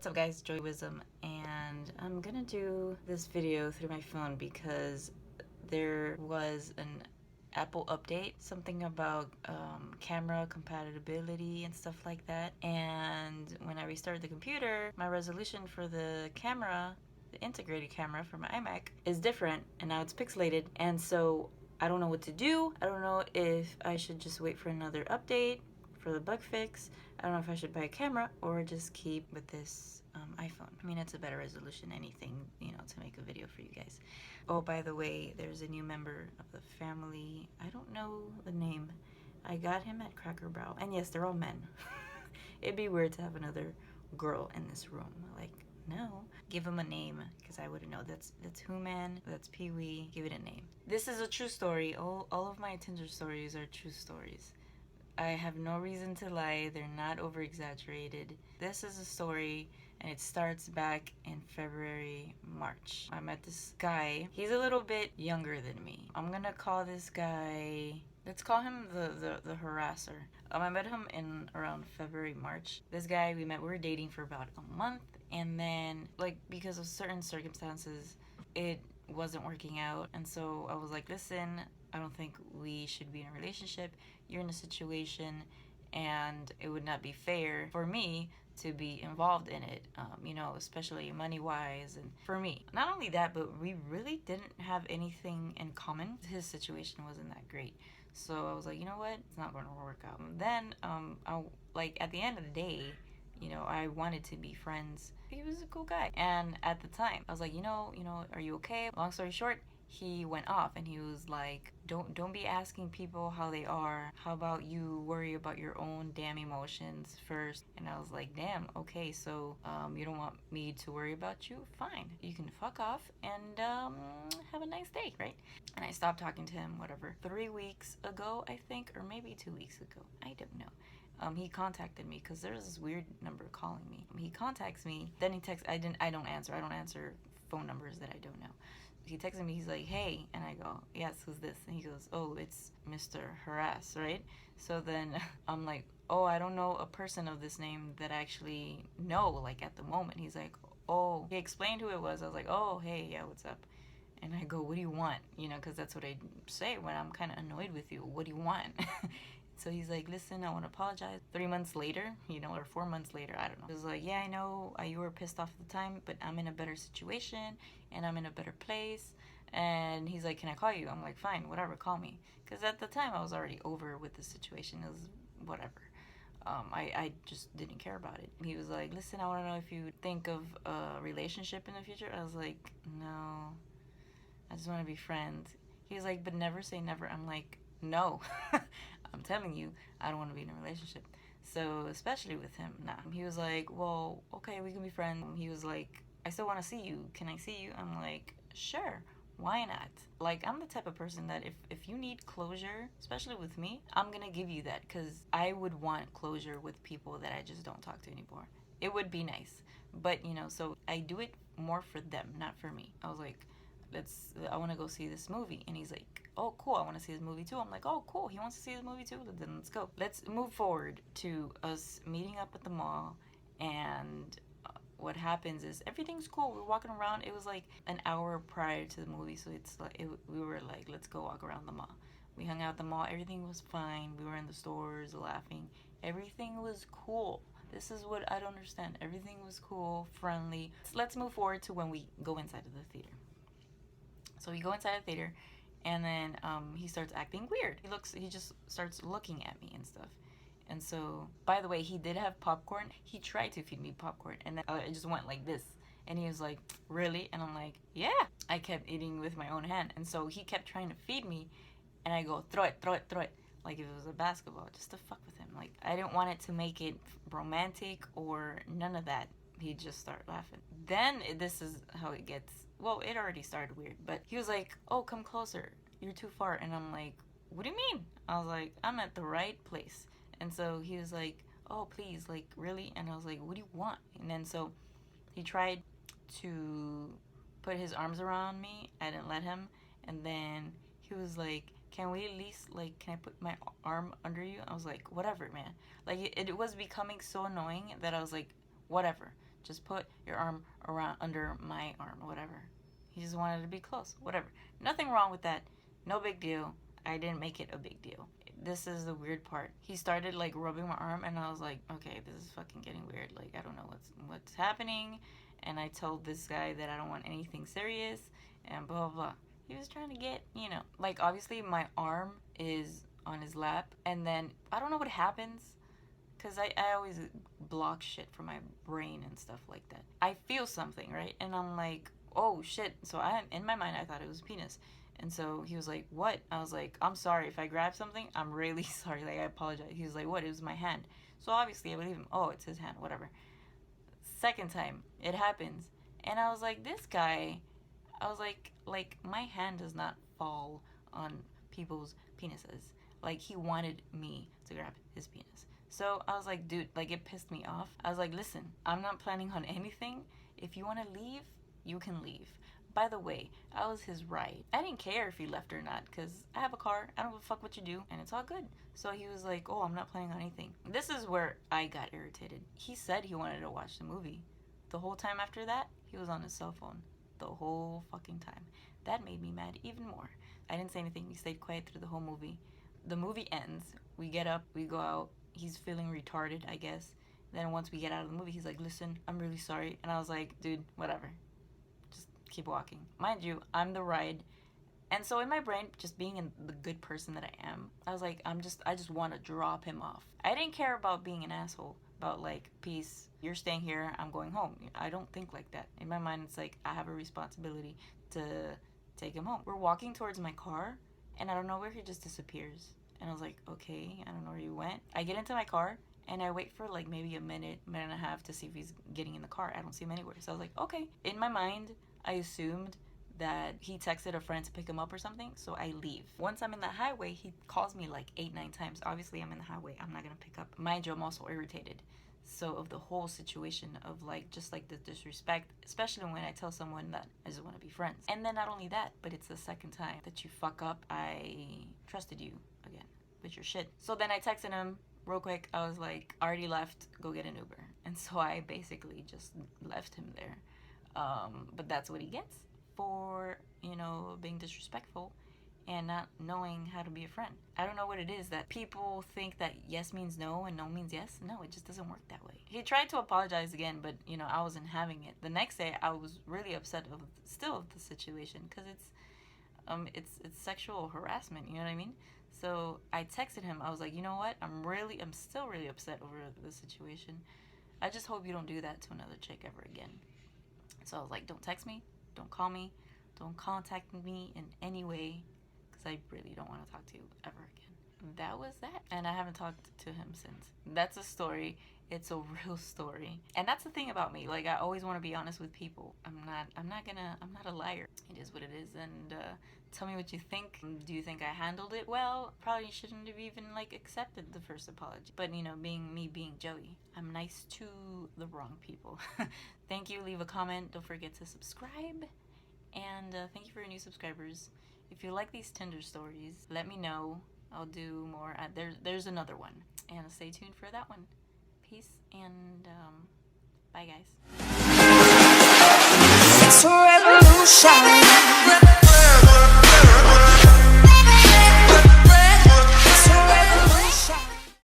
What's up guys, Joy Wisdom, and I'm gonna do this video through my phone because there was an Apple update, something about camera compatibility and stuff like that, and when I restarted the computer, my resolution for the camera, the integrated camera for my iMac, is different, and now it's pixelated, and so I don't know what to do. I don't know if I should just wait for another update for the bug fix. I don't know if I should buy a camera or just keep with this iPhone. I mean, it's a better resolution, anything, to make a video for you guys. Oh, by the way, there's a new member of the family. I don't know the name. I got him at Cracker Barrel. And yes, they're all men. It'd be weird to have another girl in this room. Like, no. Give him a name, because I wouldn't know. That's Who-Man, that's Pee-wee. Give it a name. This is a true story. All of my Tinder stories are true stories. I have no reason to lie. They're not over-exaggerated. This is a story, and it starts back in February, March. I met this guy. He's a little bit younger than me. I'm gonna call this guy, let's call him the harasser. I met him in around February, March. This guy, we were dating for about a month, and then, because of certain circumstances, it wasn't working out, and so I was like, listen, I don't think we should be in a relationship. You're in a situation, and it would not be fair for me to be involved in it, especially money-wise. And for me, not only that, but we really didn't have anything in common. His situation wasn't that great, so I was like, you know what, it's not going to work out. And then at the end of the day, I wanted to be friends. He was a cool guy, and at the time I was like, are you okay? Long story short, he went off and he was like, don't be asking people how they are. How about you worry about your own damn emotions first? And I was like, damn, okay, so you don't want me to worry about you? Fine, you can fuck off and have a nice day, right? And I stopped talking to him, whatever. 3 weeks ago, I think, or maybe 2 weeks ago, I don't know. He contacted me because there's this weird number calling me. He contacts me, then he texts. I don't answer phone numbers that I don't know. He texted me, he's like, hey, and I go, yes, who's this? And he goes, oh, it's Mr. Harass, right? So then I'm like, oh, I don't know a person of this name that I actually know, at the moment. He's like, oh, he explained who it was. I was like, oh, hey, yeah, what's up? And I go, what do you want? Because that's what I say when I'm kind of annoyed with you. What do you want? So he's like, listen, I want to apologize. 3 months later, or 4 months later, I don't know. He was like, yeah, I know you were pissed off at the time, but I'm in a better situation and I'm in a better place. And he's like, can I call you? I'm like, fine, whatever, call me. Because at the time I was already over with the situation. It was whatever. I just didn't care about it. He was like, listen, I want to know if you think of a relationship in the future. I was like, no, I just want to be friends. He was like, but never say never. I'm like, no. I'm telling you, I don't want to be in a relationship. So, especially with him, nah. He was like, well, okay, we can be friends. He was like, I still want to see you. Can I see you? I'm like, sure. Why not? I'm the type of person that if you need closure, especially with me, I'm going to give you that, because I would want closure with people that I just don't talk to anymore. It would be nice. But, so I do it more for them, not for me. I was like, I want to go see this movie. And he's like, oh, cool, I want to see this movie too. I'm like, oh, cool, he wants to see this movie too? Then let's go. Let's move forward to us meeting up at the mall. And what happens is everything's cool. We're walking around. It was like an hour prior to the movie, so it's like we were like, let's go walk around the mall. We hung out at the mall. Everything was fine. We were in the stores laughing. Everything was cool. This is what I don't understand. Everything was cool, friendly. So let's move forward to when we go inside of the theater. So we go inside the theater, and then he starts acting weird. He just starts looking at me and stuff. And so, by the way, he did have popcorn. He tried to feed me popcorn, and then I just went like this. And he was like, really? And I'm like, yeah. I kept eating with my own hand. And so he kept trying to feed me, and I go, throw it, throw it, throw it. Like if it was a basketball, just to fuck with him. Like, I didn't want it to make it romantic or none of that. He'd just start laughing. Then this is how it gets. Well, it already started weird, but he was like, oh, come closer. You're too far. And I'm like, what do you mean? I was like, I'm at the right place. And so he was like, oh, please, really? And I was like, what do you want? And then so he tried to put his arms around me. I didn't let him. And then he was like, can we at least, can I put my arm under you? I was like, whatever, man. It was becoming so annoying that I was like, whatever. Just put your arm around under my arm or whatever. He just wanted to be close, whatever. Nothing wrong with that. No big deal. I didn't make it a big deal. This is the weird part. He started like rubbing my arm, and I was like, okay, this is fucking getting weird. Like, I don't know what's happening. And I told this guy that I don't want anything serious and blah, blah, blah. He was trying to get, like, obviously my arm is on his lap, and then I don't know what happens, because I always block shit from my brain and stuff like that. I feel something, right? And I'm like, oh shit. So in my mind, I thought it was a penis. And so he was like, what? I was like, I'm sorry if I grabbed something. I'm really sorry. Like, I apologize. He was like, what? It was my hand. So obviously I believe him. Oh, it's his hand, whatever. Second time it happens, and I was like, this guy, I was like my hand does not fall on people's penises. Like, he wanted me to grab his penis. So I was like, dude, like, it pissed me off. I was like, listen, I'm not planning on anything. If you want to leave, you can leave. By the way, I was his ride. I didn't care if he left or not, because I have a car. I don't give a fuck what you do, and it's all good. So he was like, oh, I'm not planning on anything. This is where I got irritated. He said he wanted to watch the movie. The whole time after that, he was on his cell phone. The whole fucking time. That made me mad even more. I didn't say anything. We stayed quiet through the whole movie. The movie ends. We get up. We go out. He's feeling retarded, I guess. Then once we get out of the movie, he's like, listen, I'm really sorry. And I was like, dude, whatever. Keep walking. Mind you, I'm the ride. And so in my brain, just being the good person that I am, I was like, I just want to drop him off. I didn't care about being an asshole, about like, peace, you're staying here, I'm going home. I don't think like that. In my mind, it's like, I have a responsibility to take him home. We're walking towards my car, and I don't know where he just disappears. And I was like, okay, I don't know where you went. I get into my car, and I wait for like maybe a minute and a half to see if he's getting in the car. I don't see him anywhere. So I was like, okay. In my mind, I assumed that he texted a friend to pick him up or something, so I leave. Once I'm in the highway, he calls me like 8-9 times. Obviously, I'm in the highway. I'm not gonna pick up. Mind you, I'm also irritated. So of the whole situation of like, just like the disrespect, especially when I tell someone that I just want to be friends. And then not only that, but it's the second time that you fuck up. I trusted you again with your shit. So then I texted him real quick. I was like, already left, go get an Uber. And so I basically just left him there. But that's what he gets for, being disrespectful and not knowing how to be a friend. I don't know what it is that people think that yes means no and no means yes. No, it just doesn't work that way. He tried to apologize again, but, I wasn't having it. The next day, I was really upset of the situation, because it's sexual harassment, you know what I mean? So I texted him. I was like, you know what? I'm still really upset over the situation. I just hope you don't do that to another chick ever again. So I was like, don't text me, don't call me, don't contact me in any way, because I really don't want to talk to you ever again. That was that. And I haven't talked to him since. That's a story. It's a real story. And that's the thing about me. Like, I always want to be honest with people. I'm not a liar. It is what it is. And tell me what you think. Do you think I handled it well? Probably shouldn't have even accepted the first apology. But being Joey, I'm nice to the wrong people. Thank you. Leave a comment. Don't forget to subscribe. And thank you for your new subscribers. If you like these Tinder stories, let me know. I'll do more. There's another one. And stay tuned for that one. Peace and bye, guys. It's a revolution.